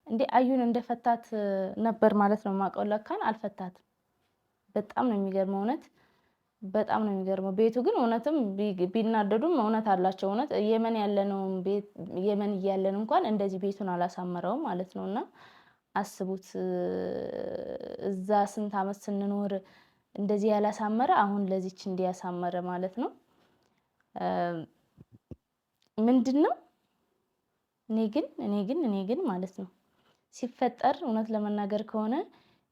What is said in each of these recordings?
እንዴ አዩን እንደፈታት ነበር ማለት ነው ማቀው ለካን አልፈታትም በጣም ነው የሚገርመው እውነት በጣም ነው የሚገርመው ቤቱ ግን እውነትም ቢናደዱም እውነት አላቸው እውነት የመን ያለነው ቤት የመን ይያለን እንኳን እንደዚህ ቤቱን አላሳመረው ማለት ነውና አስቡት እዛ ስንት አመት ስንኖር እንደዚህ ያላሳመረ አሁን ለዚች እንዲያሳመረ ማለት ነው ምንድነው እኔ ግን ማለት ነው ሲፈጠር እውነት ለመናገር ከሆነ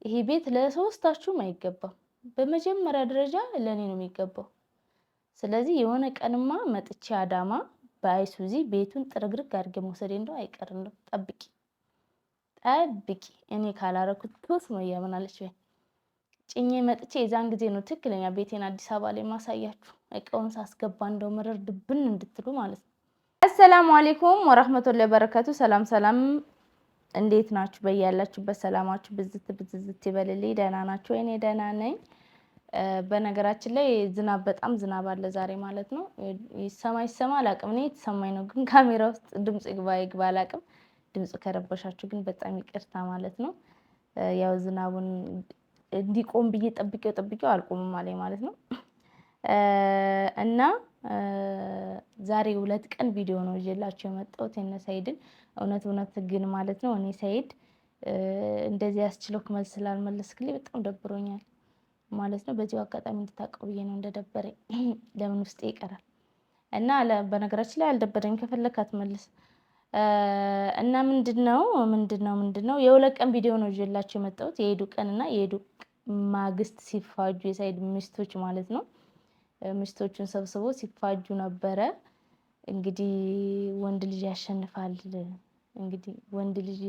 ይሄ ቤት ለሶስታችሁም አይገባም በመጀመሪያ ደረጃ ለኔ ነው የሚገባው ስለዚህ የሆነ ቀንማ መጥቼ አዳማ በአይሱዚ ቤቱን ጥርግርግ አድርጌ መውሰድ እንደው አይቀርም ጠብቂ እኔ ካላረኩት ቶስ ነው ያመናለች ወይ ጭኜ መጥቼ የዛን ጊዜ ነው ትክክለኛ ቤቴን አዲስ አበባ ላይ ማሳያችሁ እቃውን ሳስገባ እንደው መረር ድብን እንድትሉ ማለት ነው አሰላሙ አለይኩም ወራህመቱላሂ ወበረካቱ ሰላም እንዴት ናችሁ በያላችሁበት ሰላማችሁ ብዝት ይበልልኝ ደህና ናችሁ እኔ ደህና ነኝ በነገራችን ላይ ዝናብ በጣም ዝናብ አለ ዛሬ ማለት ነው ይሰማ አላቅም እኔ ተሰማኝ ነው ግን ካሜራ ውስጥ ድምጽ ይግባ አላቅም ድምጽ ከረበሻችሁ ግን በጣም ይቅርታ ማለት ነው ያው ዝናቡን እንዲቆም ብዬ ጠብቄው አልቆምም ማለት ነው እና ዛሬ 2 ቀን ቪዲዮ ነው ይዤላችሁ የመጣሁት እነ ሰይድን እውነት ግን ማለት ነው እኔ ሰይድ እንደዚህ ያስችለው መልስ ስላልመለስክልኝ በጣም ደብሮኛል ማለት ነው በዚህ አጋጣሚ እንድታቀው ብዬ ነው እንደደበረኝ ለምን ውስጥ ይቀራል እና በነገራችን ላይ አልደበረኝ ከፈለካት መልስ እና ምንድነው የ2 ቀን ቪዲዮ ነው ይዤላችሁ የመጣሁት የሄዱ ቀንና የሄዱ ማግስት ሲፋጁ የሰይድ ሚስቶች ማለት ነው ሚስቶቹን ሰብስቦ ሲፋጁ ነበረ እንግዲህ ወንድ ልጅ ያሸንፋል እንግዲህ ወንድ ልጅ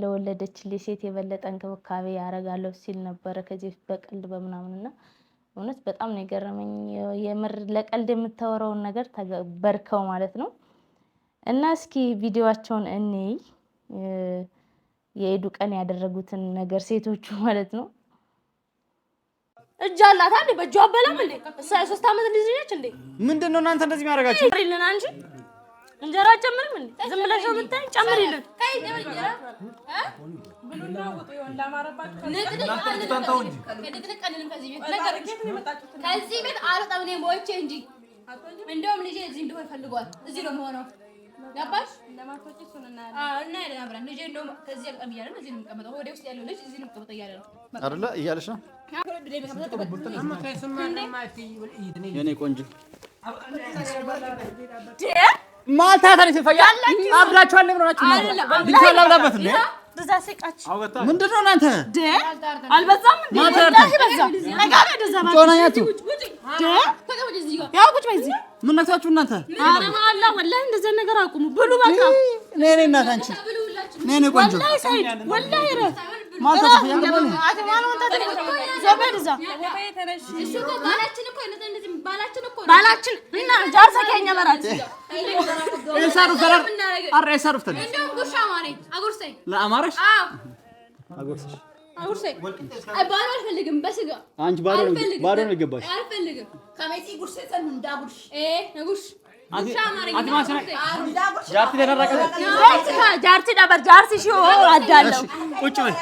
ለወለደች ሴት የበለጠ እንክብካቤ ያረጋለው ሲል ነበር ከዚህ በቀልድ በመናምንና እውነት በጣም ነው የገረመኝ የምር ለቀልድ የምታወራውን ነገር ተበርከው ማለት ነው እና እስኪ ቪዲዮአቸውን እንይ የሄዱ ቀን ያደረጉትን ነገር ሴቶቹ ማለት ነው እጃላት አይደል በእጇ አበላም እንዴ እሷ የ3 አመት ልጅ ነች እንዴ ምንድነው እናንተ እንደዚህ የሚያረጋችሁ ይልን አንቺ እንጀራ ጨምርም እንዴ ዝም ብለሽ ነው የምታይ ጨምሪልን ብሉና ወጡ ይወላ ማረባችሁ ከዚህ ቤት አልወጣም ነው ሞቼ እንጂ እንደውም ልጄ እዚህ እንደሆነ ፈልጓል እዚህ ነው የሆነው ያባሽ ለማጥቆጭ ሱንና እና ያለና ልጄ እንደውም ከዚህ አልቀም ይያለ እዚህ ነው የሚቀመጠው ወደ ውስጥ ያለው ልጅ እዚህ ነው የሚቀመጠው ይያለ ነው አይደለ እያለሽ ነው የኔ ቆንጆ ማልታታን ሲፈያ አብላችኋል ለምን ሆናችሁ ቢቻል አብላበት እንዴ ተዛሰቃች ምንድነው እናንተ አልበዛም እንዴ ወላሂ በዛ ነጋጋ ደዛባ ጮናያቱ ያው ቁጭ በዚህ ምን ነካችሁ እናንተ አረ ማአላ ወላሂ እንደዛ ነገር አቁሙ ብሉ በቃ ነኔ እናት አንቺ ነኔ ቆንጆ ወላሂ ሰይድ ወላሂ ረ ማልታታ ያለበለ አተማኑ ወጣ ዘበደዛ እሱ እኮ ባላችን እኮ እንደዚህ ባላችን እና ጃር ሰከኛ መራት እሳሩ ሰላም አረ እሳሩ ተነ እንደውም ጉርሻ ማሪ አጉርሰኝ ለአማረሽ አጉርሰኝ ባዶ አልፈልግም በስጋ አንቺ ባዶ ነው ይገባሽ አልፈልግም ከመጪ ጉርሰን እንዳጉርሽ ጉርሽ ጃርቲ ደረቀ ጃርቲ ነበር ጃርቲ ሺው አዳለው ቁጭ በይ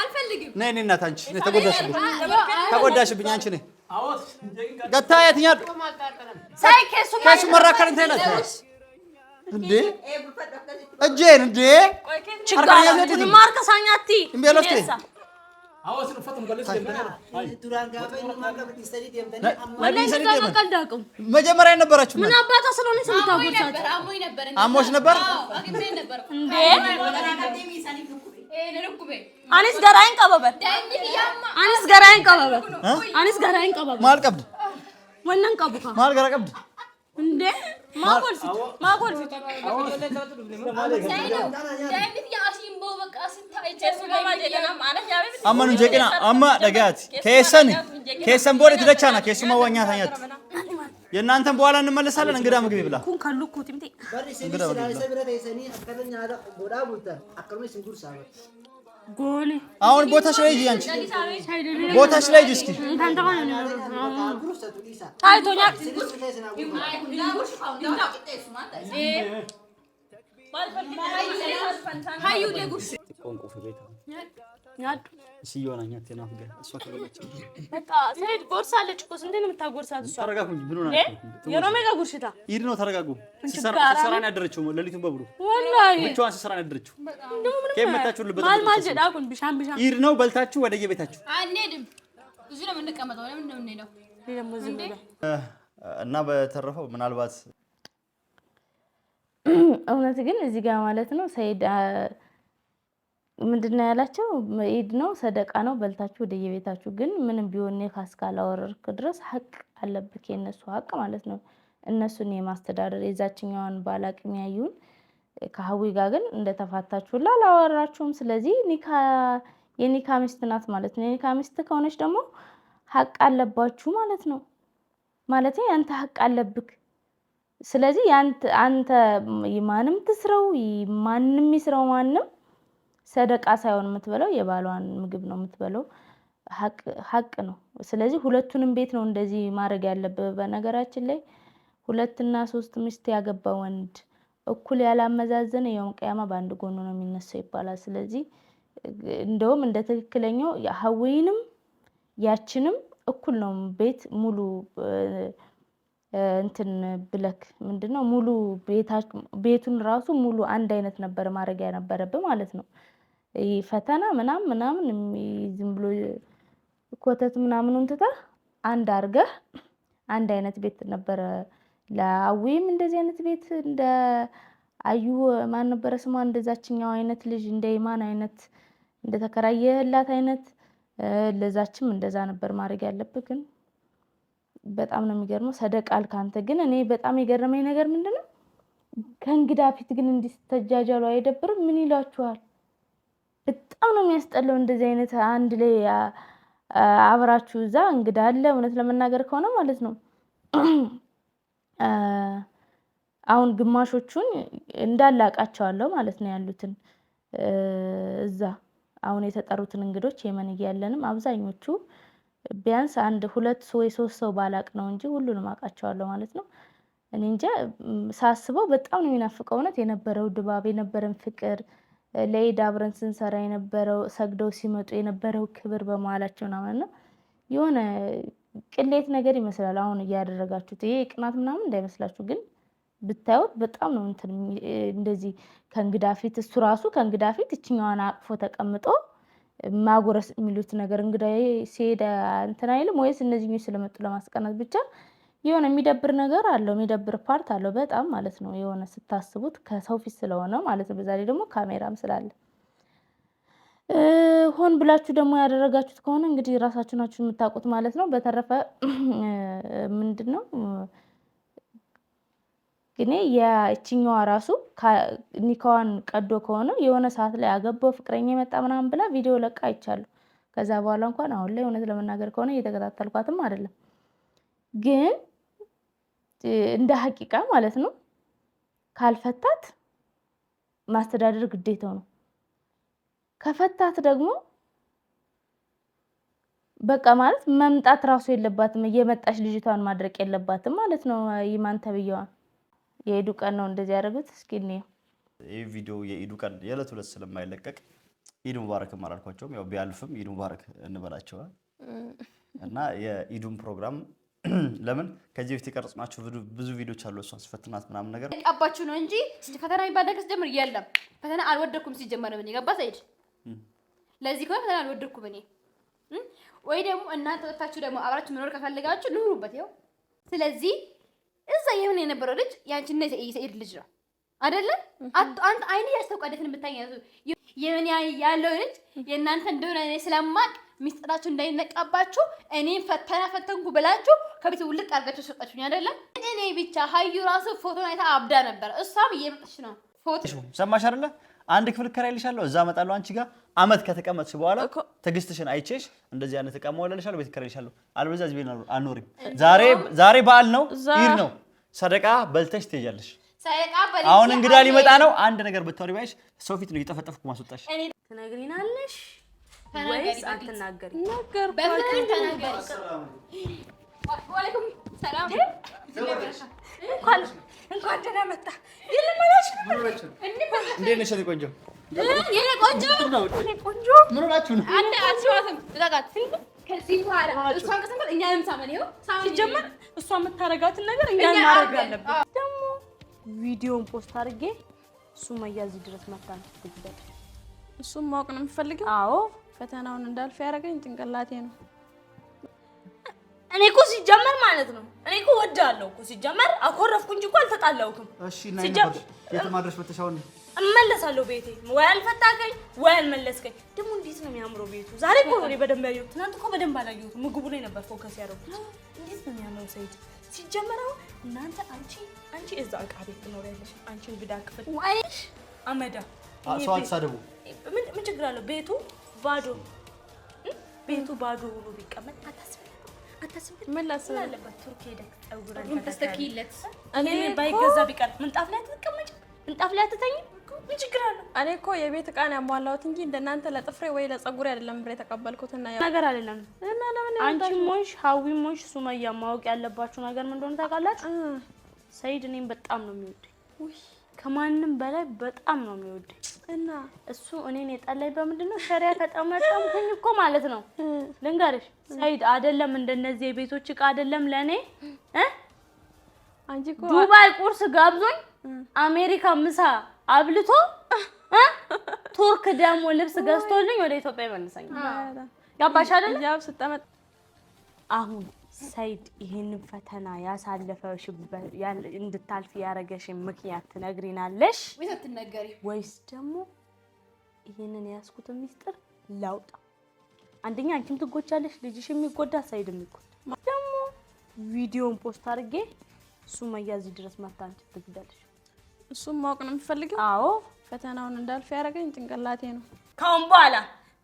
አልፈልግም ነይ እናት አንቺ ተጎዳሽብኝ አንቺ ነይ ገታየት ያድ ሳይ ከሱ መራከር እንተላተ እንዴ እጄን እንዴ ችግር ማርከሳኛቲ እምበለፍቴ አውስ ነው ፈተም ገለጽ ዱራን ጋባይ ማቀበት ይስተዲ ደምተኔ ወላሂ ሰው ቀልዳቁም መጀመሪያ ነበራችሁ ምን አባታ ስለሆነ ሰምታውቁት አሞሽ ነበር እንዴ አኒስ ገራይን ቀበበት አኒስ ገራይን ቀበበት ማልቀብድ ወነን ቀቡካ ማልገራ ቀብድ እንዴ ማቆልፊት አማኑ ጀቂና አማ ደጋት ከሰን ቦሌ ትደቻና ከሱማ ዋኛ ታኛት የእናንተን በኋላ እንመለሳለን እንግዳ ምግብ ይብላ ኩን ካሉኩ ትምቴ እንግዳ ሰብረተ ይሰኒ አከለኛ አዳ ጎዳ ቡልታ አከርሜ ሲንጉር ሳባ ጎኔ አሁን ቦታሽ ላይ ሂጂ አንቺ ቦታሽ ላይ ሂጂ እስኪ ታይቶኛ ሀዩ ለጉሽ ቆንቆ ፍሬታ ያዱ ሲዮናኛ ተናፍገ እሷ ከበለች በቃ ሰይድ ጎርሳለች እኮ ስንት ነው የምታጎርሳት እሷ ተረጋጉ ምን ሆነ የሮሜጋ ጉርሽታ ይድ ነው ተረጋጉ ሲሰራን ያደረችው ለሊቱን በብሩ ወላሂ ብቻዋን ሲሰራን ያደረችው ከመታችሁ ልበታ ማልማል ጀዳኩን ቢሻም ይድ ነው በልታችሁ ወደ የቤታችሁ አንሄድም እዚህ ነው የምንቀመጠው ለምን ነው የምንሄደው ደግሞ ዝም ብለ እና በተረፈው ምናልባት እውነት ግን እዚህ ጋር ማለት ነው ሰይድ ምንድነው ያላቸው ኢድ ነው ሰደቃ ነው በልታችሁ ወደ የቤታችሁ ግን ምንም ቢሆን ካስካላወረርክ ድረስ ሐቅ አለብክ የነሱ ሐቅ ማለት ነው እነሱን የማስተዳደር የዛችኛውን ባላቅም ያዩን ከሐዊ ጋር ግን እንደተፋታችሁላ አላወራችሁም ስለዚህ የኒካ ሚስት ናት ማለት ነው የኒካ ሚስት ከሆነች ደግሞ ሐቅ አለባችሁ ማለት ነው ማለት ያንተ ሐቅ አለብክ ስለዚህ አንተ ማንም ትስረው ማንም ይስረው ማንም ሰደቃ ሳይሆን የምትበለው የባሏን ምግብ ነው የምትበለው ሐቅ ነው ስለዚህ ሁለቱንም ቤት ነው እንደዚህ ማድረግ ያለበት በነገራችን ላይ 2 እና 3 ሚስት ያገባ ወንድ እኩል ያላመዛዘነ የውም ቂያማ በአንድ ጎኑ ነው የሚነሳው ይባላል ስለዚህ እንደውም እንደ ትክክለኛው ሐዊንም ያችንም እኩል ነው ቤት ሙሉ እንትን ብለክ ምንድነው ሙሉ ቤቱን ራሱ ሙሉ አንድ አይነት ነበር ማድረግ ያነበረብህ ማለት ነው ፈተና ምናምን ዝም ብሎ ኮተት ምናምኑን ትታ አንድ አርገህ አንድ አይነት ቤት ነበር ለአዊም እንደዚህ አይነት ቤት እንደ አዩ ማን ነበር ስሟ እንደዛችኛው አይነት ልጅ እንደ ኢማን አይነት እንደተከራየህላት አይነት ለዛችም እንደዛ ነበር ማድረግ ያለብህ ግን በጣም ነው የሚገርመው ሰደቃል ካንተ ግን እኔ በጣም የገረመኝ ነገር ምንድነው ከእንግዳ ፊት ግን እንዲስተጃጃሉ አይደብርም ምን ይላችኋል በጣም ነው የሚያስጠላው እንደዚህ አይነት አንድ ላይ አብራችሁ እዛ እንግዳ አለ እውነት ለመናገር ከሆነ ማለት ነው አሁን ግማሾቹን እንዳላቃቸዋለሁ ማለት ነው ያሉትን እዛ አሁን የተጠሩትን እንግዶች የመን ያለንም አብዛኞቹ ቢያንስ 1 2 ወይ 3 ሰው ባላቅ ነው እንጂ ሁሉንም አቃቸዋለሁ ማለት ነው እኔ እንጃ ሳስበው በጣም ነው የሚናፍቀው እውነት የነበረው ድባብ የነበረን ፍቅር ለኢድ አብረን ስንሰራ የነበረው ሰግደው ሲመጡ የነበረው ክብር በመዋላቸው ነው የሆነ ቅሌት ነገር ይመስላል አሁን ያደረጋችሁት ይሄ ቅናት ምናምን እንዳይመስላችሁ ግን ብታዩት በጣም ነው እንደዚህ ከእንግዳ ፊት እሱ ራሱ ከእንግዳ ፊት እቺኛዋን አቅፎ ተቀምጦ ማጎረስ የሚሉት ነገር እንግዳዬ ሲሄድ እንትን አይልም ወይስ እነዚህኞች ስለመጡ ለማስቀናት ብቻ የሆነ የሚደብር ነገር አለው የሚደብር ፓርት አለው በጣም ማለት ነው የሆነ ስታስቡት ከሰው ፊት ስለሆነ ማለት ነው በዛሬ ደግሞ ካሜራም ስላለ ሆን ብላችሁ ደግሞ ያደረጋችሁት ከሆነ እንግዲህ ራሳችሁ ናችሁ የምታውቁት ማለት ነው በተረፈ ምንድነው ግን ያቺኛዋ ራሱ ኒካዋን ቀዶ ከሆነ የሆነ ሰዓት ላይ አገባው ፍቅረኛ የመጣ ምናምን ብላ ቪዲዮ ለቃ አይቻለሁ ከዛ በኋላ እንኳን አሁን ላይ እውነት ለመናገር ከሆነ እየተከታተልኳትም አይደለም ግን እንደ ሐቂቃ ማለት ነው ካልፈታት ማስተዳደር ግዴታው ነው ከፈታት ደግሞ በቃ ማለት መምጣት ራሱ የለባትም እየመጣች ልጅቷን ማድረቅ የለባትም ማለት ነው ይማን ተብየዋ የኢዱ ቀን ነው እንደዚህ ያደረጉት እስኪ ነው ይሄ ቪዲዮ የኢዱ ቀን የዕለት ሁለት ስለማይለቀቅ ኢዱ ሙባረክ ማራልኳቸውም ያው ቢያልፍም ኢዱ ሙባረክ እንበላቸው እና የኢዱን ፕሮግራም ለምን ከዚህ በፊት የቀረጽናቸው ብዙ ቪዲዮዎች አሉ እሷን ስፈትናት ምናምን ነገር አባችሁ ነው እንጂ ፈተና የሚባል ነገር ሲጀምር የለም ፈተና አልወደኩም ሲጀመር ምን ይገባ ሰይድ ለዚህ ኮ ፈተና አልወደኩም እኔ ወይ ደግሞ እናንተ ወጣችሁ ደግሞ አብራችሁ መኖር ከፈልጋችሁ ኑሩበት ይው ስለዚህ እዛ የሆነ የነበረው ልጅ ያንቺና የሰይድ ልጅ ነው አይደለ አንተ አይኔ ያስተውቀደትን ብታኛው የምን ያለው ልጅ የእናንተ እንደሆነ እኔ ስለማቅ ሚስጥራችሁ እንዳይነቃባችሁ እኔን ፈተንኩ ብላችሁ ከቤት ውልቅ አርጋችሁ ሰጣችሁኝ አይደለ እኔ ብቻ ሀዩ ራሱ ፎቶን አይታ አብዳ ነበር እሷም እየመጣች ነው ፎቶ ሰማሽ አይደለ አንድ ክፍል ከራይልሻለሁ እዛ መጣለው አንቺ ጋር አመት ከተቀመጥሽ በኋላ ትግስትሽን አይቼሽ እንደዚህ አይነት ተቀማውለልሻለሁ ቤት ከራይልሻለሁ አልበዛ እዚህ ቤት አልኖርም ዛሬ በዓል ነው ኢድ ነው ሰደቃ በልተሽ ትሄጃለሽ ሰደቃ በልተሽ አሁን እንግዳ ሊመጣ ነው አንድ ነገር ብታወሪ ባይሽ ሰው ፊት ነው እየተፈጠፍኩ ማስወጣሽ ትነግሪናለሽ ወይስ አትናገሪ በፍቅር ተናገሪ ወአለይኩም ሰላም እንኳን ደህና መጣ። ይልማላሽ እንዴት ነሽ ቆንጆ? የኔ ቆንጆ ምን ሆናችሁ ነው? አንተ አትሽዋትም ልቀቃት። ከዚህ በኋላ እሷን ከሰማት እኛ የምሳመን ይኸው ሲጀመር እሷ የምታረጋትን ነገር እኛ እናደርግ አለብን። ደግሞ ቪዲዮን ፖስት አድርጌ ሱመያ እዚህ ድረስ መጣ ትግደል። እሱም ማወቅ ነው የምፈልገው። አዎ ፈተናውን እንዳልፍ ያደረገኝ ጭንቅላቴ ነው። እኔ እኮ ሲጀመር ማለት ነው እኔ እኮ ወዳለሁ እኮ ሲጀመር አኮረፍኩ እንጂ እኮ አልተጣላሁም። እሺ እና የትማድረሽ በተሻውን እመለሳለሁ ቤቴ። ወይ አልፈታከኝ ወይ አልመለስከኝ። ደግሞ እንዴት ነው የሚያምረው ቤቱ! ዛሬ እኮ ነው በደንብ ያየሁት። ትናንት እኮ በደንብ አላየሁትም። ምግቡ ላይ ነበር ፎከስ ያደረኩት። እንዴት ነው የሚያምረው ሰይድ! ሲጀመር አሁን እናንተ አንቺ እዛ ዕቃ ቤት ትኖሪያለሽ። አንቺን ብዳ ክፍል ወይሽ አመዳ ሰው አትሳደቡ። ምን ችግር አለው? ቤቱ ባዶ ሆኖ ቢቀመጥ አታስብ። ምን ላስብ አለበት? ቱርክ ሄደህ ፀጉርን ተስተኪለት እኔ ባይገዛ ቢቀር ምንጣፍ ላይ አትቀመጭ፣ ምንጣፍ ላይ አትተኝ። ምን ችግር አለው? እኔ እኮ የቤት ዕቃን ያሟላሁት እንጂ እንደናንተ ለጥፍሬ ወይ ለፀጉሬ አይደለም ብሬ የተቀበልኩትና ያው ነገር አይደለም። እና ለምን አንቺ ሞሽ ሀዊ ሞሽ ሱመያ ማወቅ ያለባችሁ ነገር ምን እንደሆነ ታውቃላችሁ? ሰይድ እኔን በጣም ነው የሚወደኝ። ከማንም በላይ በጣም ነው የሚወደኝ። እና እሱ እኔን የጠላኝ በምንድን ነው? ሸሪያ ከጠመጠምኩኝ እኮ ማለት ነው። ልንገርሽ ሰይድ አይደለም እንደነዚህ የቤቶች ዕቃ አይደለም ለኔ አንቺ እኮ ዱባይ ቁርስ ጋብዞኝ አሜሪካ ምሳ አብልቶ ቱርክ ደግሞ ልብስ ገዝቶልኝ ወደ ኢትዮጵያ ይመልሰኛል። ያባሽ አይደል? ያው ስትመጣ አሁን ሰይድ ይሄንን ፈተና ያሳለፈሽ እንድታልፊ ያረገሽ ምክንያት ትነግሪናለሽ ወይስ ደግሞ ይሄንን ያስኩት ሚስጥር ላውጣ? አንደኛ አንቺም ትጎጃለሽ፣ ልጅሽም ይጎዳ፣ ሰይድም ይጎዳ። ደግሞ ቪዲዮን ፖስት አድርጌ ሱመያ እዚህ ድረስ መጣ አንቺ ትግደልሽ። እሱም ማወቅ ነው የምፈልገው። አዎ ፈተናውን እንዳልፍ ያደረገኝ ጭንቅላቴ ነው። ካሁን በኋላ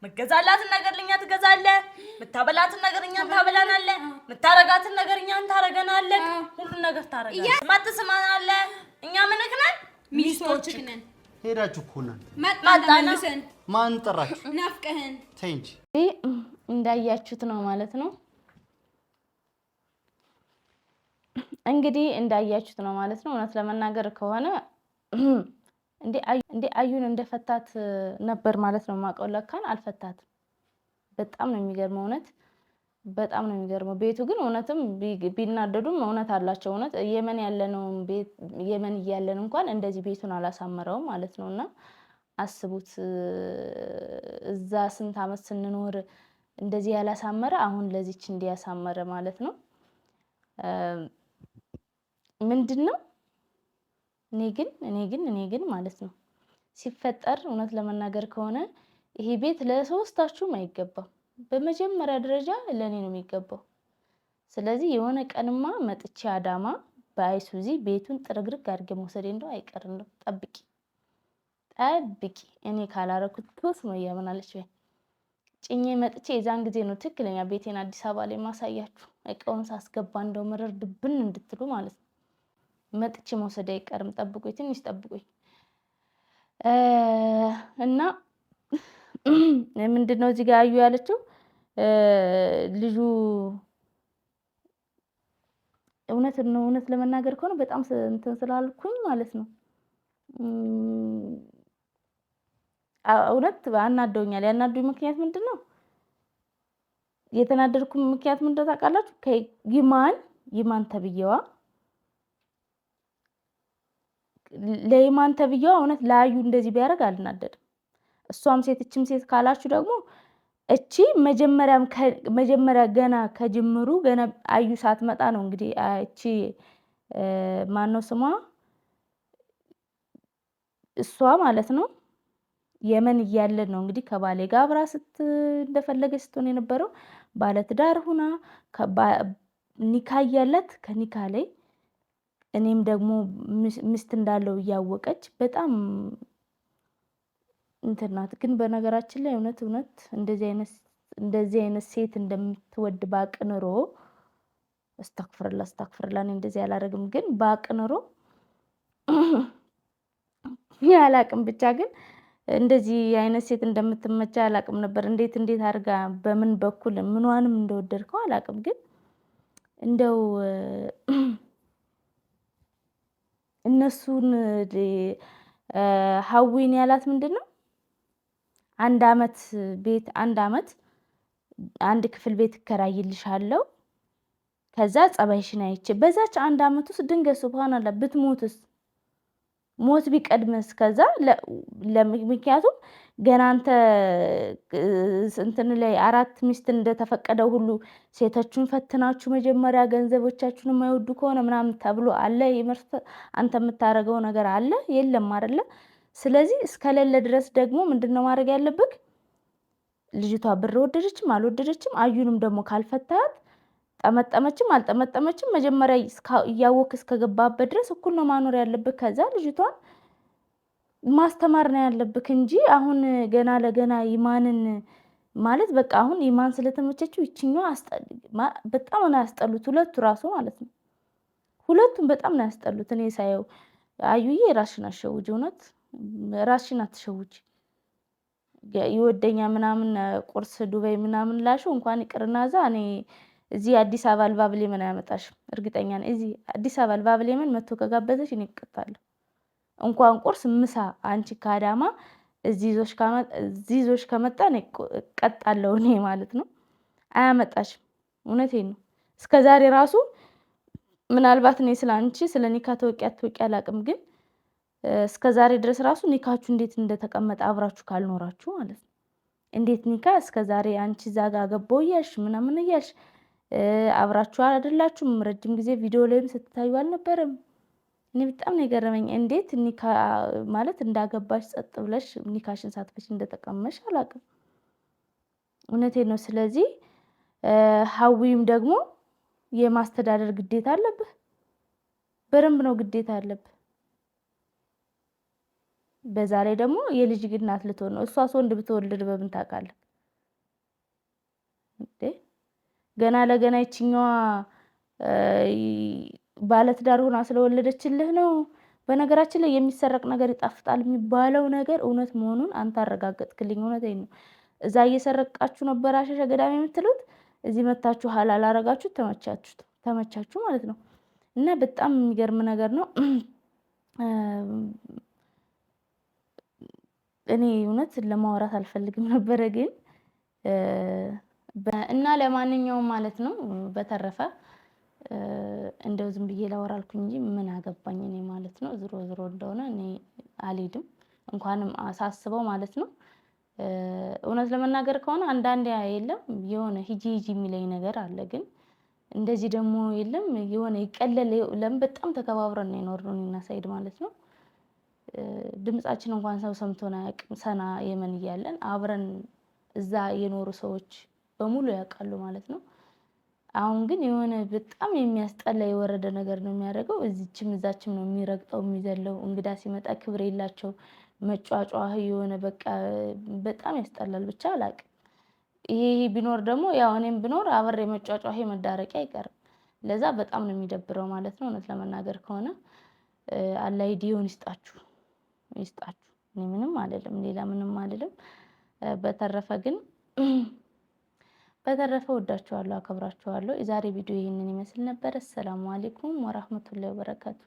መገዛላትን ነገር ለኛ ትገዛለህ፣ ምታበላትን ነገር እኛ ታበላናለህ፣ ምታረጋትን ነገር እኛ ታረገናለህ፣ ሁሉ ነገር ታረጋለህ። ማትስማናለህ። እኛ ምንክ ነን? ሚስቶችክ ነን። ሄዳችሁ እኮ ነን። መጣናልሰን ማን ጠራችሁ? ናፍቀህን ተይ እንጂ። እንዳያችሁት ነው ማለት ነው። እንግዲህ እንዳያችሁት ነው ማለት ነው። እውነት ለመናገር ከሆነ እንዴ አዩን እንደፈታት ነበር ማለት ነው ማቀው። ለካን አልፈታትም። በጣም ነው የሚገርመው። እውነት በጣም ነው የሚገርመው። ቤቱ ግን እውነትም ቢናደዱም እውነት አላቸው። እውነት የመን እያለን እንኳን እንደዚህ ቤቱን አላሳመረውም ማለት ነውና አስቡት። እዛ ስንት ዓመት ስንኖር እንደዚህ ያላሳመረ አሁን ለዚች እንዲያሳመረ ማለት ነው። ምንድነው እኔ ግን ማለት ነው ሲፈጠር እውነት ለመናገር ከሆነ ይሄ ቤት ለሶስታችሁም አይገባም። በመጀመሪያ ደረጃ ለኔ ነው የሚገባው። ስለዚህ የሆነ ቀንማ መጥቼ አዳማ በአይሱዚ ቤቱን ጥርግርግ አድርጌ መውሰዴ እንደው አይቀርም ነው። ጠብቂ እኔ ካላረኩት ቶስ ነው ያመናለች ወይ ጭኜ መጥቼ የዛን ጊዜ ነው ትክክለኛ ቤቴን አዲስ አበባ ላይ ማሳያችሁ። እቃውን ሳስገባ እንደው መረር ድብን እንድትሉ ማለት ነው። መጥቼ መውሰድ አይቀርም። ጠብቁኝ፣ ትንሽ ጠብቁኝ። እና ምንድነው እዚህ ጋር አዩ ያለችው ልጁ እውነት ለመናገር ከሆነ በጣም እንትን ስላልኩኝ ማለት ነው እውነት አናደውኛል። ያናዱኝ ምክንያት ምንድነው? የተናደድኩ ምክንያት ምንድነው ታውቃላችሁ? ይማን ተብየዋ ለይማን ተብየዋ እውነት ለአዩ እንደዚህ ቢያደርግ አልናደድም። እሷም ሴትችም ሴት ካላችሁ ደግሞ እቺ መጀመሪያ ገና ከጅምሩ ገና አዩ ሳትመጣ ነው እንግዲህ እቺ ማነው ስሟ እሷ ማለት ነው የመን እያለን ነው እንግዲህ ከባሌ ጋር አብራ እንደፈለገች ስትሆን የነበረው ባለትዳር ሁና ኒካ ያላት ከኒካ ላይ እኔም ደግሞ ሚስት እንዳለው እያወቀች በጣም እንትናት። ግን በነገራችን ላይ እውነት እንደዚህ አይነት ሴት እንደምትወድ ባቅንሮ አስተክፍርላ እንደዚህ ያላረግም። ግን ባቅንሮ ያላቅም ብቻ ግን እንደዚህ አይነት ሴት እንደምትመቻ አላቅም ነበር። እንዴት አርጋ በምን በኩል ምንዋንም እንደወደድከው አላቅም። ግን እንደው እነሱን ሀዊን ያላት ምንድነው አንድ አመት አንድ ክፍል ቤት እከራይልሻለሁ ከዛ ጸባይሽን አይቼ በዛች አንድ አመት ውስጥ ድንገት ሱብሃንአላህ ብትሞትስ ሞት ቢቀድምስ ከዛ ምክንያቱም ገና አንተ እንትን ላይ 4 ሚስት እንደተፈቀደው ሁሉ ሴቶቹን ፈትናችሁ መጀመሪያ ገንዘቦቻችሁን የማይወዱ ከሆነ ምናምን ተብሎ አለ ይመርጥ አንተ የምታረገው ነገር አለ የለም አይደለ ስለዚህ እስከሌለ ድረስ ደግሞ ምንድነው ማድረግ ያለብክ ልጅቷ ብር ወደደችም አልወደደችም አዩንም ደግሞ ካልፈታት ጠመጠመችም አልጠመጠመችም መጀመሪያ ያወክ እስከገባበት ድረስ እኩል ነው ማኖር ያለብክ ከዛ ልጅቷን ማስተማር ነው ያለብክ እንጂ አሁን ገና ለገና ኢማንን ማለት በቃ አሁን ኢማን ስለተመቸችው ይችኛው በጣም ነው ያስጠሉት ሁለቱ ራሱ ማለት ነው ሁለቱም በጣም ነው ያስጠሉት እኔ ሳየው አዩዬ ራስሽን አትሸውጂ እውነት ራስሽን አትሸውጂ ይወደኛ ምናምን ቁርስ ዱባይ ምናምን ላሽው እንኳን ይቅርናዛ እኔ እዚህ አዲስ አበባ አልባብሌመን ያመጣሽ እርግጠኛ ነኝ እዚህ አዲስ አበባ አልባብሌመን መጥቶ ከጋበዘሽ እኔ እቀጣለሁ እንኳን ቁርስ ምሳ አንቺ ካዳማ እዚህ ዞሽ ከመጣ እኔ እቀጣለሁ እኔ ማለት ነው አያመጣሽም እውነቴን ነው እስከዛሬ ራሱ ምናልባት እኔ ስላንቺ ስለ ኒካ ተወቂያ አላቅም ግን እስከዛሬ ድረስ ራሱ ኒካችሁ እንዴት እንደተቀመጠ አብራችሁ ካልኖራችሁ ማለት ነው እንዴት ኒካ እስከዛሬ አንቺ ዛጋ ገባው ያልሽ ምናምን ያልሽ አብራችሁ አይደላችሁም ረጅም ጊዜ ቪዲዮ ላይም ስትታዩ አልነበረም እኔ በጣም ነው የገረመኝ እንዴት ኒካ ማለት እንዳገባሽ ጸጥ ብለሽ ኒካሽን ሳትፈች እንደተቀመሽ አላቅም እውነቴን ነው ስለዚህ ሀዊም ደግሞ የማስተዳደር ግዴታ አለብህ በረምብ ነው ግዴታ አለብህ በዛ ላይ ደግሞ የልጅ ግናት ልትሆን ነው እሷስ ወንድ ብትወልድ በምን ታውቃለህ እንዴ ገና ለገና ይችኛዋ ባለትዳር ሆና ስለወለደችልህ ነው በነገራችን ላይ የሚሰረቅ ነገር ይጣፍጣል የሚባለው ነገር እውነት መሆኑን አንተ አረጋግጥክልኝ እውነቴን ነው እዛ እየሰረቃችሁ ነበር አሸሸ ገዳም የምትሉት እዚህ መታችሁ ሐላል አረጋችሁ ተመቻችሁ ማለት ነው እና በጣም የሚገርም ነገር ነው እኔ እውነት ለማውራት አልፈልግም ነበር ግን እና ለማንኛውም ማለት ነው በተረፈ እንደው ዝም ብዬ ላወራልኩኝ እንጂ ምን አገባኝ እኔ ማለት ነው ዝሮ እንደሆነ እኔ አልሄድም እንኳንም አሳስበው ማለት ነው እውነት ለመናገር ከሆነ አንዳንዴ የለም የሆነ ሂጂ የሚለኝ ነገር አለ ግን እንደዚህ ደግሞ የለም የሆነ ይቀለል ለምን በጣም ተከባብረን ነው የኖርነው እና ሳይድ ማለት ነው ድምጻችን እንኳን ሰው ሰምቶና ያቅም ሰና የመን ይያለን አብረን እዛ የኖሩ ሰዎች በሙሉ ያውቃሉ ማለት ነው አሁን ግን የሆነ በጣም የሚያስጠላ የወረደ ነገር ነው የሚያደርገው እዚህም እዛችም ነው የሚረግጠው የሚዘለው እንግዳ ሲመጣ ክብር የላቸው መጫጫህ የሆነ በቃ በጣም ያስጠላል ብቻ አላቅም ይሄ ቢኖር ደግሞ ያው እኔም ቢኖር አብሬ መጫጫህ መዳረቂያ አይቀርም ለዛ በጣም ነው የሚደብረው ማለት ነው እውነት ለመናገር ከሆነ አላህ ዲዮን ይስጣችሁ እኔ ምንም አይደለም ሌላ ምንም አይደለም በተረፈ ወዳችኋለሁ አከብራችኋለሁ የዛሬ ቪዲዮ ይሄንን ይመስል ነበር። ሰላም አለይኩም ወራህመቱላሂ ወበረካቱ።